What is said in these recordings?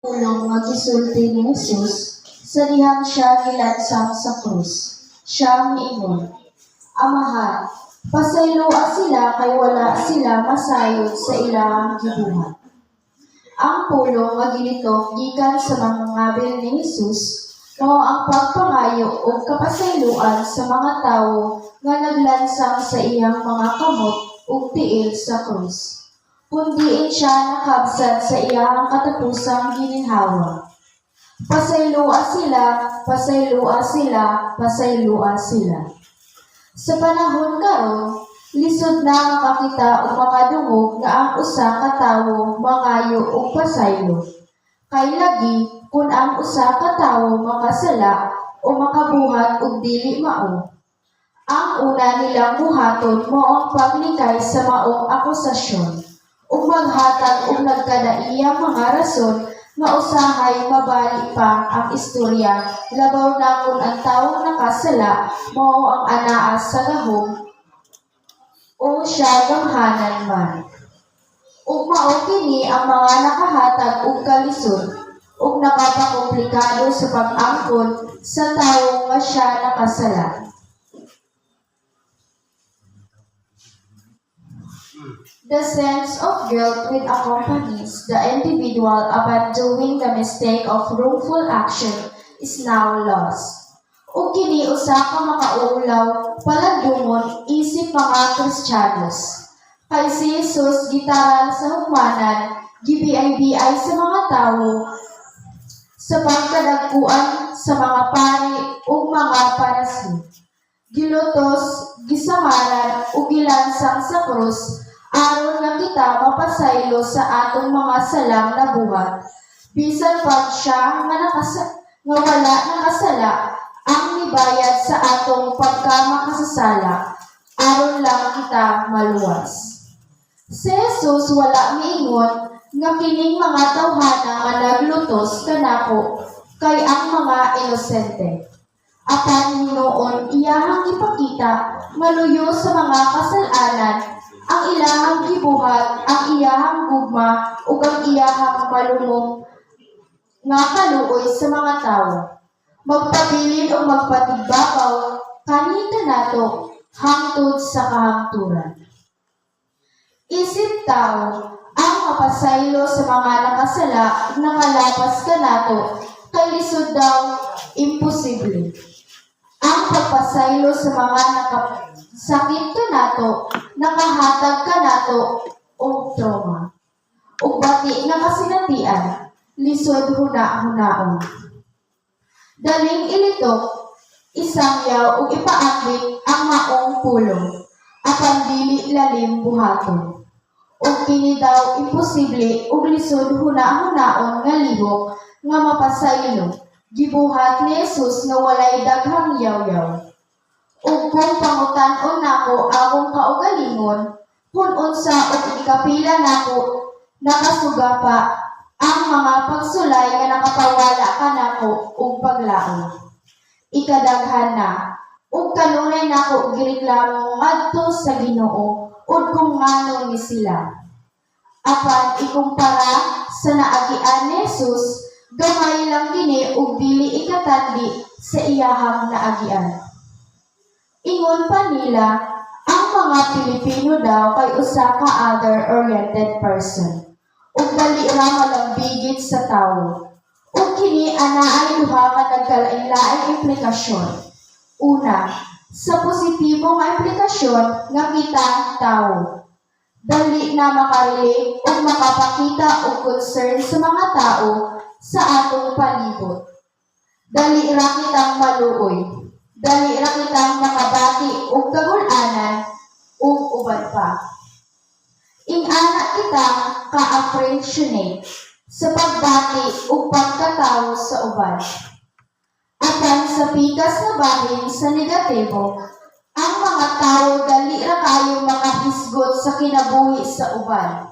Pulong magisulti ni Jesus, sa dihang siya gilansang sa krus. Siya miingon, Amahan, pasayloa sila kay wala sila masayod sa ilang gibuhat. Ang pulong nga gilitok gikan sa mga ngabil ni Jesus, mao ang pagpangayo o kapasayloan sa mga tawo nga naglansang sa iyang mga kamot ug tiil sa krus. Kundiin siya nakabsat sa iyang katapusang gininhawa. Pasayloa sila, pasayloa sila, pasayloa sila. Sa panahon karon, lisod na makakita o makadungog nga ang usa ka tawo mangayo og pasaylo. Kay lagi kun ang usa ka tawo makasala o makabuhat og dili mao. Ang una nilang buhaton mao ang paglikay sa maong akusasyon ug maghatag og nagkadaiyang mga rason nga usahay mabali pa ang istorya labaw na kung ang tawong nakasala mao ang anaa sa gahom o siya gamhanan man. Ug mao kini ang mga nakahatag og kalisod ug nakapakomplikado sa pag-angkon sa tawo nga siya nakasala. The sense of guilt which accompanies the individual upon doing the mistake of wrongful action is now lost. Ug kini usa ka makaulaw palandungon isip mga Kristiyanos. Kay si Jesus gitaral sa humanan, gibiay-biay sa mga tawo sa pagkadagkuan sa mga pari ug mga parasi. Gilutos, gisamaran ug gilansang sa krus aron nga kita mapasaylo sa atong mga salang na buhat. Bisan pag siya nga wala nakasala ang nibayad sa atong pagkamakasasala aron lang kita maluwas. Si Jesus wala miingon nga kining mga tawhana nga naglutos kanako kay ang mga inosente. Apan noon iyahang ipakita maluyo sa mga kasalanan ang ilahang gibuhat, ang iyahang gugma, ug ang iyahang malumong nga kaluoy sa mga tawo. Magpabilin o magpatigbabaw, kanita nato, hangtod sa kahangturan. Isip tao, ang mapasaylo sa mga nakasala, nakalapas ka nato, kay lisod daw, imposible. Ang pagpasaylo sa mga sakit ka nato, nakahatag ka nato, o trauma. O bati nga kasinatian, lisod huna-hunaon. Daling ilitok, isangyaw o ipaambit ang maong pulong, apan dili lalim buhaton. O kini daw imposible o lisod huna-hunaon nga lihok nga mapasaylo, gibuhat ni Jesus nga walay daghang yaw-yaw. Ug kung pangutan-on nako akong kaugalingon, kung unsa og ikapila nako nakasuga pa ang mga pagsulay nga nakapawala ka nako og paglaom. Ikadaghan na, ug kanunay nako gireklamo ngadto sa Ginoo ug kung ngano ni sila. Apan ikumpara sa naagian ni Jesus, gamay lang kini ug dili ikatandi sa iyahang naagian. Ingon pa nila, ang mga Pilipino daw kay usa ka other-oriented person. Ug dali ra malambigit sa tawo. Ug kini anaay duha ka nagkalain-laing implikasyon. Una, sa positibo nga implikasyon nga kita tawo. Dali na makarelate ug makapakita og concern sa mga tao sa atong palibot. Dali ra kitang maluoy. Dali ra kitang makabati ug kagul-anan ug uban pa. Ing-ana kitang ka-appreciate sa pagbati ug pagkatawo sa uban. Apan sa pikas na bahin sa negatibo, ang mga tao dali ra kayo makahisgot sa kinabuhi sa uban.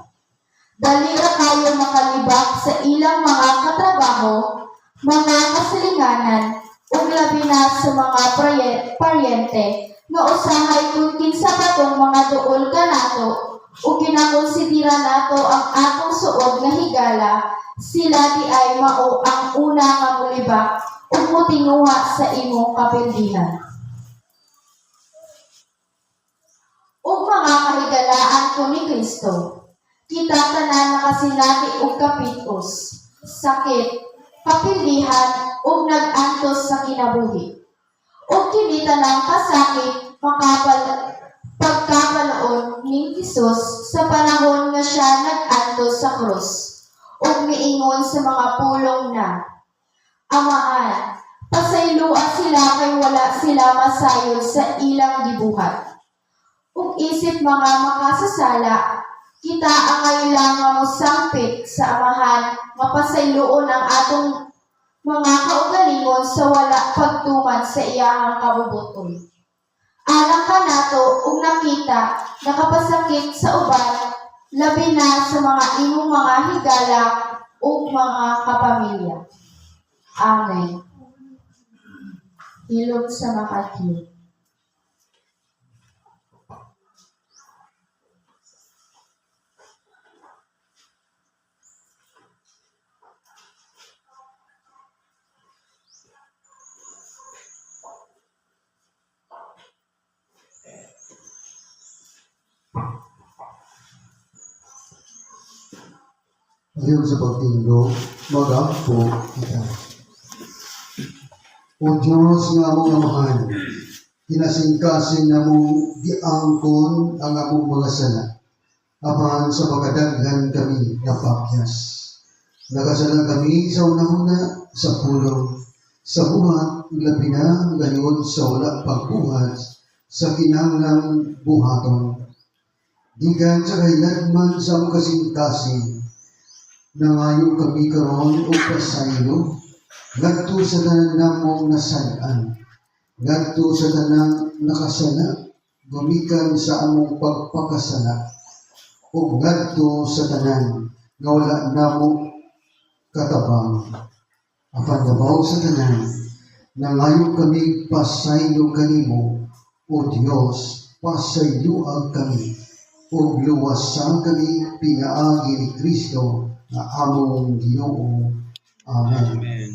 Dali ra kayo makalibak sa ilang mga katrabaho, mga kasilinganan, ug labi na sa mga paryente nga usahay kung kinsa pa tong mga duol ka nato ug kinakonsidera nato ang atong suod nga higala sila di ay mao ang una nga mulibak ug motinguha sa imong kapildihan. Ug mga kahigalaan ko ni Kristo, kita tanan nakasinati og kapitos, sakit, kapildihan ug nag-antos sa kinabuhi. Ug kini tanang kasakit pagkapanood ni Hesus sa panahon nga siya nag-antos sa krus ug miingon sa mga pulong na, Amahan, pasayloa sila kay wala sila masayod sa ilang gibuhat. Ug isip mga makasasala, kita angay lang nga mosampit sa Amahan nga pasayloon ang atong mga kaugalingon sa wala pagtuman sa iyahang kabubuton. Alang ka nato ug nakita nakapasakit sa uban, labi na sa mga imong mga higala ug mga kapamilya. Amen. Hilog sa Matthew. Ayon sa pagtinglo, magampo kita. O Diyos nga among amahan, kinasingkasing na mong giangkon ang among mga sala, apahan sa pagkadaghan kami napakyas. Nakasala kami sa una-una sa pulong, sa buhat, labi na gayon sa wala pagbuhat, sa kinahanglang buhaton. Digan sa kailagman sa among kasingkasing, nangayo kami karon o pasaylo, ngadto sa tanan namong nasalaan, ngadto sa tanang nakasala, gumikan sa among pagpakasala, o ngadto sa tanan nga wala namo katabang. Apan nabaw sa tanan, nangayo kami pasaylo kanimo, o Dios, pasayloag kami, o luwasan kami pinaagi ni Kristo, na among Ginoo. Amen. Amen.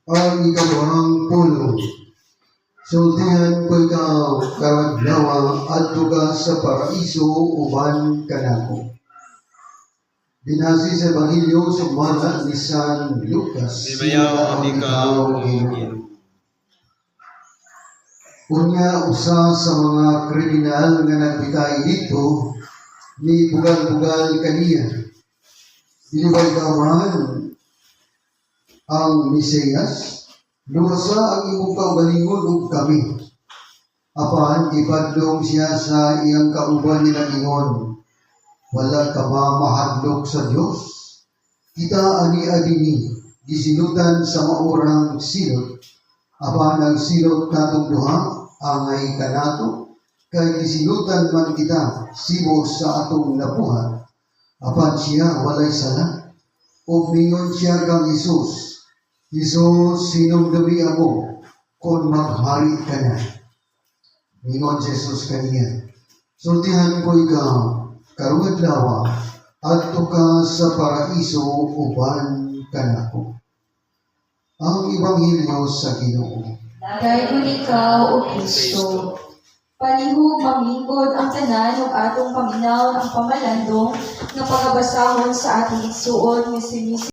Ang ikawang pulong. Sultihan ko ikaw, karadlawa, adto ka sa paraiso, uban kanako. Binasi sa Ebanghelyo sumala ni San Lucas. Sibayaw ang ikaw, O Ginoo. Unya usa sa mga kriminal nga nagbitay dito, ni bugal-bugal kaniya. Iliway kaman ang Mesiyas, lumasa ang imong kaugalingon ug kami. Apan ipadlong siya sa iyang kauban nila ingon, wala ka ba mahadlok sa Dios? Kita ani adini gisinutan sa maurang silot. Apan ang silot natong duha angay kanato, kay gisinutan man kita sibos sa atong nabuhat. Apan siya walay sala. Ug mingon siya kang Hesus, Jesus, sinumdumi mo kung maghari ka na. Mingon Jesus kaniya, sultihan ko ikaw, karugad lawa, at ka sa paraiso uban kanako. Ang Ebanghelyo sa Ginoo. Dayon ikaw, O Kristo. Palihog mamingkod ang tanan ug atong paminaw ang pamalandong nga pagabasahon sa ating igsuon nga si